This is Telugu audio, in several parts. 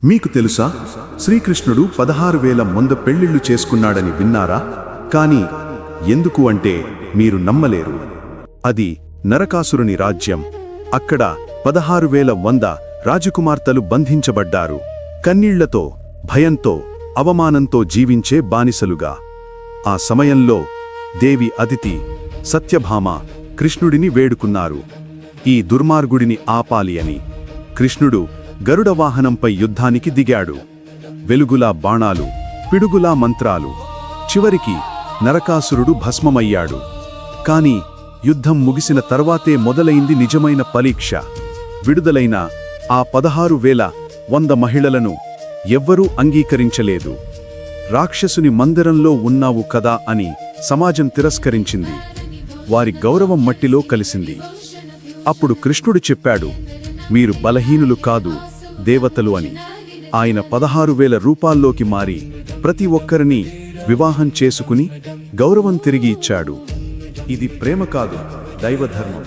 మీకు తెలుసా, శ్రీకృష్ణుడు 16,000 మంది పెళ్లిళ్లు చేసుకున్నాడని విన్నారా? కానీ ఎందుకు అంటే మీరు నమ్మలేరు. అది నరకాసురుని రాజ్యం. అక్కడ 16,000 రాజకుమార్తెలు బంధించబడ్డారు. కన్నీళ్లతో, భయంతో, అవమానంతో జీవించే బానిసలుగా. ఆ సమయంలో దేవి అదితి, సత్యభామ కృష్ణుడిని వేడుకున్నారు, ఈ దుర్మార్గుడిని ఆపాలి అని. కృష్ణుడు గరుడ వాహనంపై యుద్ధానికి దిగాడు. వెలుగులా బాణాలు, పిడుగులా మంత్రాలు. చివరికి నరకాసురుడు భస్మమయ్యాడు. కాని యుద్ధం ముగిసిన తర్వాతే మొదలైంది నిజమైన పరీక్ష. విడుదలైన ఆ 16,100 మహిళలను ఎవ్వరూ అంగీకరించలేదు. రాక్షసుని మందిరంలో ఉన్నావు కదా అని సమాజం తిరస్కరించింది. వారి గౌరవం మట్టిలో కలిసింది. అప్పుడు కృష్ణుడు చెప్పాడు, మీరు బలహీనులు కాదు, దేవతలు అని. ఆయన 16,000 రూపాల్లోకి మారి ప్రతి ఒక్కరిని వివాహం చేసుకుని గౌరవం తిరిగి ఇచ్చాడు. ఇది ప్రేమ కాదు, దైవధర్మం.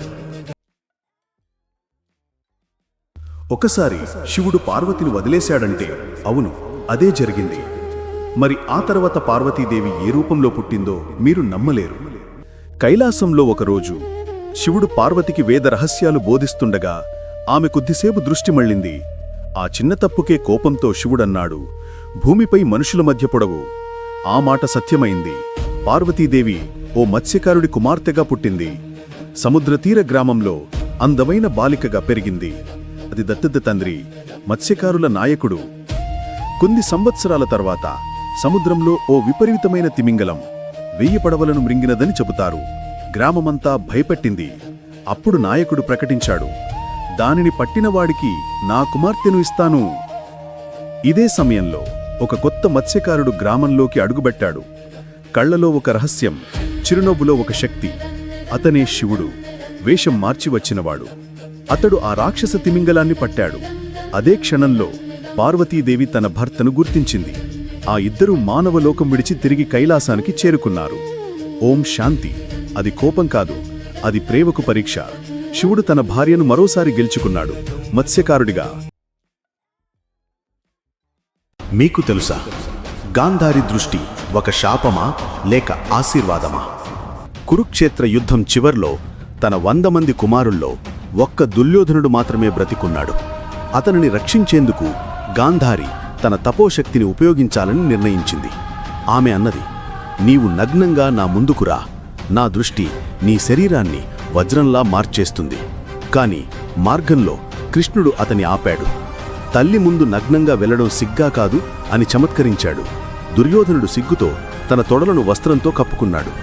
ఒకసారి శివుడు పార్వతిని వదిలేశాడంటే అవును, అదే జరిగింది. మరి ఆ తర్వాత పార్వతీదేవి ఏ రూపంలో పుట్టిందో మీరు నమ్మలేరు. కైలాసంలో ఒకరోజు శివుడు పార్వతికి వేద రహస్యాలు బోధిస్తుండగా ఆమె కొద్దిసేపు దృష్టి మళ్ళింది. ఆ చిన్న తప్పుకే కోపంతో శివుడన్నాడు, భూమిపై మనుషుల మధ్య పొడవు. ఆ మాట సత్యమైంది. పార్వతీదేవి ఓ మత్స్యకారుడి కుమార్తెగా పుట్టింది. సముద్రతీర గ్రామంలో అందమైన బాలికగా పెరిగింది. అది దత్తత తండ్రి, మత్స్యకారుల నాయకుడు. కొన్ని సంవత్సరాల తర్వాత సముద్రంలో ఓ విపరీతమైన తిమింగలం 1000 పడవలను మృంగినదని చెబుతారు. గ్రామమంతా భయపెట్టింది. అప్పుడు నాయకుడు ప్రకటించాడు, దానిని పట్టినవాడికి నా కుమార్తెను ఇస్తాను. ఇదే సమయంలో ఒక కొత్త మత్స్యకారుడు గ్రామంలోకి అడుగుబెట్టాడు. కళ్లలో ఒక రహస్యం, చిరునవ్వులో ఒక శక్తి. అతనే శివుడు, వేషం మార్చి వచ్చినవాడు. అతడు ఆ రాక్షస తిమింగలాన్ని పట్టాడు. అదే క్షణంలో పార్వతీదేవి తన భర్తను గుర్తించింది. ఆ ఇద్దరూ మానవలోకం విడిచి తిరిగి కైలాసానికి చేరుకున్నారు. ఓం శాంతి. అది కోపం కాదు, అది ప్రేమకు పరీక్ష. శివుడు తన భార్యను మరోసారి గెలుచుకున్నాడు, మత్స్యకారుడిగా. మీకు తెలుసా, గాంధారి దృష్టి ఒక శాపమా లేక ఆశీర్వాదమా? కురుక్షేత్ర యుద్ధం చివర్లో తన 100 మంది కుమారుల్లో ఒక్క దుర్యోధనుడు మాత్రమే బ్రతికున్నాడు. అతనిని రక్షించేందుకు గాంధారి తన తపోశక్తిని ఉపయోగించాలని నిర్ణయించింది. ఆమె అన్నది, నీవు నగ్నంగా నా ముందుకురా, నా దృష్టి నీ శరీరాన్ని వజ్రంలా మార్చేస్తుంది. కాని మార్గంలో కృష్ణుడు అతని ఆపాడు. తల్లి ముందు నగ్నంగా వెళ్లడం సిగ్గా కాదు అని చమత్కరించాడు. దుర్యోధనుడు సిగ్గుతో తన తొడలను వస్త్రంతో కప్పుకున్నాడు.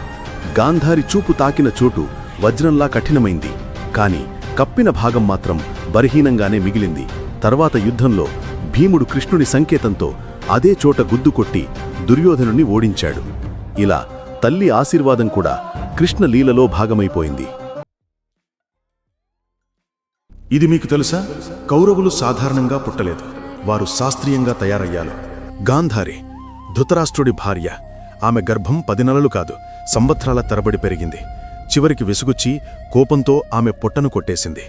గాంధారి చూపు తాకిన చోటు వజ్రంలా కఠినమైంది. కాని కప్పిన భాగం మాత్రం బలహీనంగానే మిగిలింది. తర్వాత యుద్ధంలో భీముడు కృష్ణుని సంకేతంతో అదే చోట గుద్దుకొట్టి దుర్యోధనుని ఓడించాడు. ఇలా తల్లి ఆశీర్వాదం కూడా కృష్ణ లీలలో భాగమైపోయింది. ఇది మీకు తెలుసా, కౌరవులు సాధారణంగా పుట్టలేదు, వారు శాస్త్రీయంగా తయారయ్యారు. గాంధారి ధృతరాష్ట్రుడి భార్య. ఆమె గర్భం 10 నెలలు కాదు, సంవత్సరాల తరబడి పెరిగింది. చివరికి విసుగుచ్చి కోపంతో ఆమె పొట్టను కొట్టేసింది.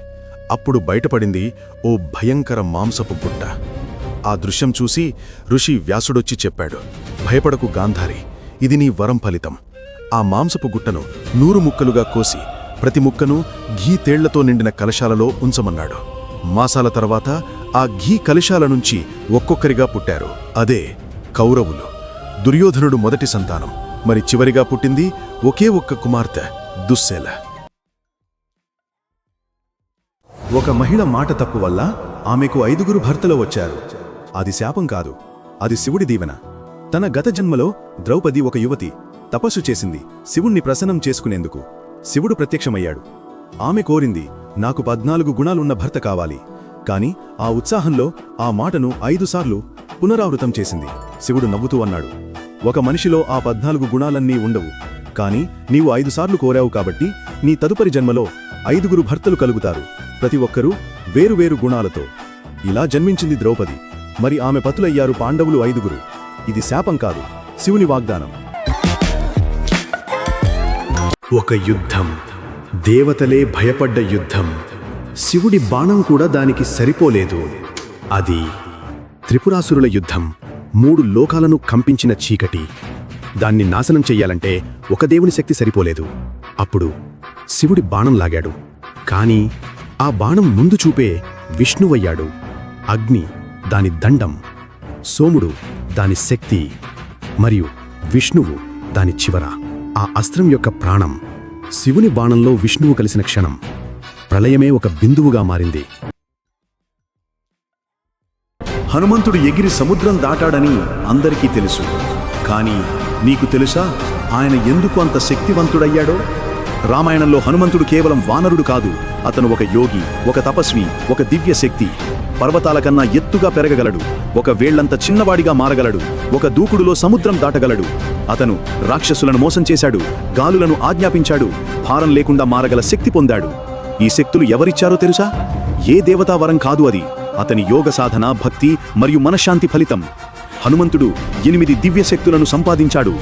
అప్పుడు బయటపడింది ఓ భయంకర మాంసపు గుట్ట. ఆ దృశ్యం చూసి ఋషి వ్యాసుడొచ్చి చెప్పాడు, భయపడకు గాంధారి, ఇది నీ వరం ఫలితం. ఆ మాంసపు గుట్టను 100 ముక్కలుగా కోసి ప్రతి ముక్కను ఘీ తేళ్లతో నిండిన కలశాలలో ఉంచమన్నాడు. మాసాల తర్వాత ఆ ఘీ కలశాల నుంచి ఒక్కొక్కరిగా పుట్టారు. అదే కౌరవులు. దుర్యోధనుడు మొదటి సంతానం. మరి చివరిగా పుట్టింది ఒకే ఒక్క కుమార్తె, దుశ్శల. ఒక మహిళ మాట తప్పు వల్ల ఆమెకు 5 భర్తలు వచ్చారు. అది శాపం కాదు, అది శివుడి దీవెన. తన గత జన్మలో ద్రౌపది ఒక యువతి తపస్సు చేసింది శివుణ్ణి ప్రసన్నం చేసుకునేందుకు. శివుడు ప్రత్యక్షమయ్యాడు. ఆమె కోరింది, నాకు 14 గుణాలున్న భర్త కావాలి. కాని ఆ ఉత్సాహంలో ఆ మాటను 5 సార్లు పునరావృతం చేసింది. శివుడు నవ్వుతూ అన్నాడు, ఒక మనిషిలో ఆ 14 గుణాలన్నీ ఉండవు. కాని నీవు 5 సార్లు కోరావు కాబట్టి నీ తదుపరి జన్మలో 5 భర్తలు కలుగుతారు, ప్రతి ఒక్కరూ వేరువేరు గుణాలతో. ఇలా జన్మించింది ద్రౌపది. మరి ఆమె పతులయ్యారు పాండవులు 5. ఇది శాపం కాదు, శివుని వాగ్దానం. ఒక యుద్ధం, దేవతలే భయపడ్డ యుద్ధం. శివుడి బాణం కూడా దానికి సరిపోలేదు. అది త్రిపురాసురుల యుద్ధం 3 లోకాలను కంపించిన చీకటి. దాన్ని నాశనం చెయ్యాలంటే ఒక దేవుని శక్తి సరిపోలేదు. అప్పుడు శివుడి బాణం లాగాడు. కాని ఆ బాణం ముందు చూపే విష్ణువయ్యాడు. అగ్ని దాని దండం, సోముడు దాని శక్తి, మరియు విష్ణువు దాని చివర. ఆ అస్త్రం యొక్క ప్రాణం. శివుని బాణంలో విష్ణువు కలిసిన క్షణం ప్రళయమే ఒక బిందువుగా మారింది. హనుమంతుడు ఎగిరి సముద్రం దాటాడని అందరికీ తెలుసు. కానీ నీకు తెలుసా ఆయన ఎందుకు అంత శక్తివంతుడయ్యాడో? రామాయణంలో హనుమంతుడు కేవలం వానరుడు కాదు. అతను ఒక యోగి, ఒక తపస్వి, ఒక దివ్య శక్తి. పర్వతాల కన్నా ఎత్తుగా పెరగగలడు, ఒక వేళ్లంత చిన్నవాడిగా మారగలడు, ఒక దూకుడులో సముద్రం దాటగలడు. అతను రాక్షసులను మోసం చేశాడు, గాలులను ఆజ్ఞాపించాడు, భారం లేకుండా మారగల శక్తి పొందాడు. ఈ శక్తులు ఎవరిచ్చారో తెలుసా? ఏ దేవతా వరం కాదు అది. అతని యోగ సాధన, భక్తి మరియు మనశ్శాంతి ఫలితం. హనుమంతుడు 8 దివ్య శక్తులను సంపాదించాడు.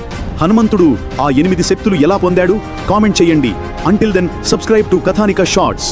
హనుమంతుడు ఆ 8 శక్తులు ఎలా పొందాడు? కామెంట్ చేయండి. Until then, subscribe to Kathanika shorts.